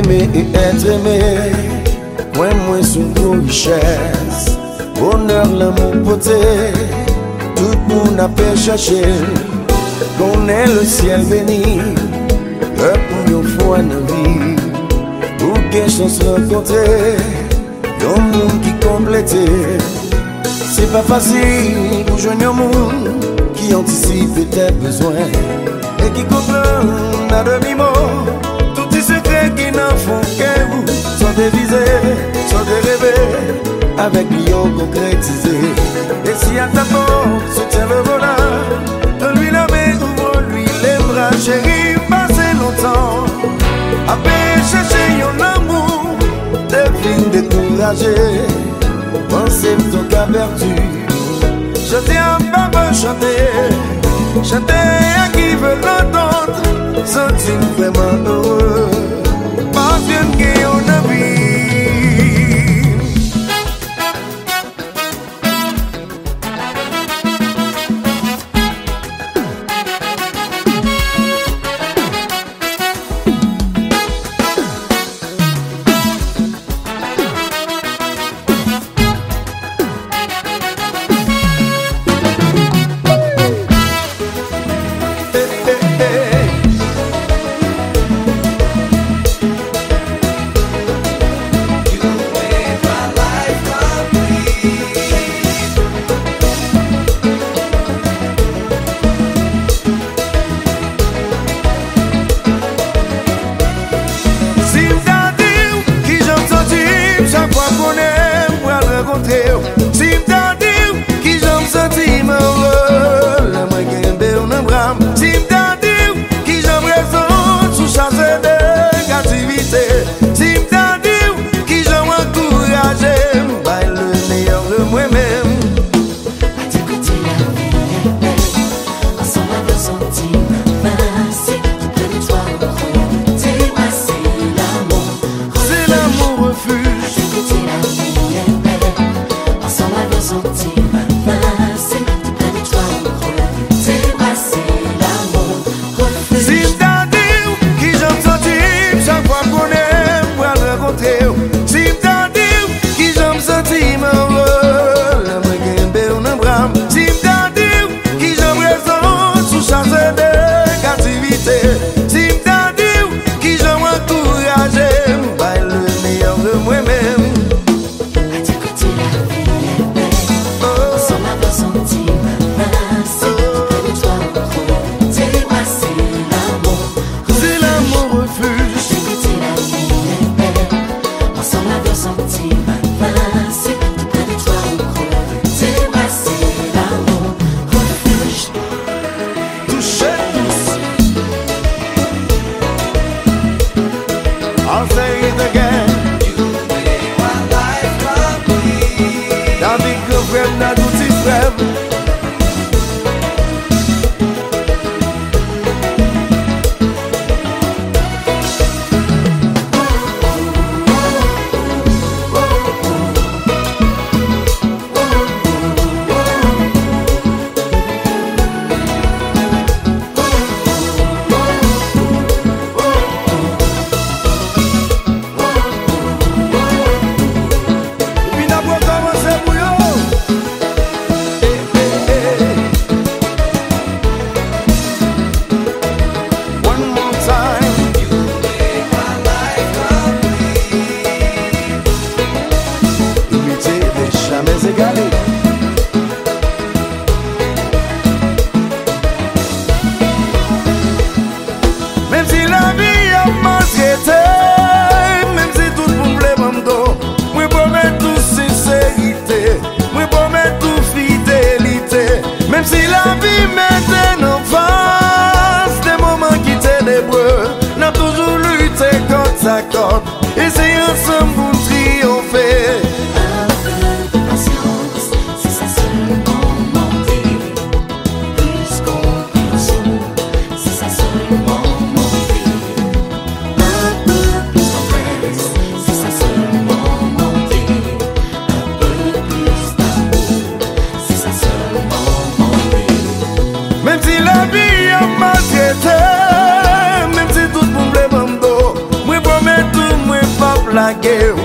aimer et être aimé. Point moins sous nos richesses. Honneur, l'amour, beauté. Tout le monde a pu chercher. Qu'on est le ciel béni. Pour une fois dans la vie. Pour que chance rencontrer. Un monde qui complète. C'est pas facile pour joindre un monde qui anticipe tes besoins et qui comprend à demi-mot tous les secrets qui n'en font que vous. Sans déviser, sans rêver, avec lui on concrétisé. Et si à ta porte soutient le bonheur, donne-lui la main, ouvre-lui les bras. Chérie, passez longtemps à chercher un amour, devine découragé. Pensez ton cas perdu. Chantez à papa, chantez. Chantez à qui veut l'entendre. Sentir vraiment heureux. Parce que qui on a vie. draguer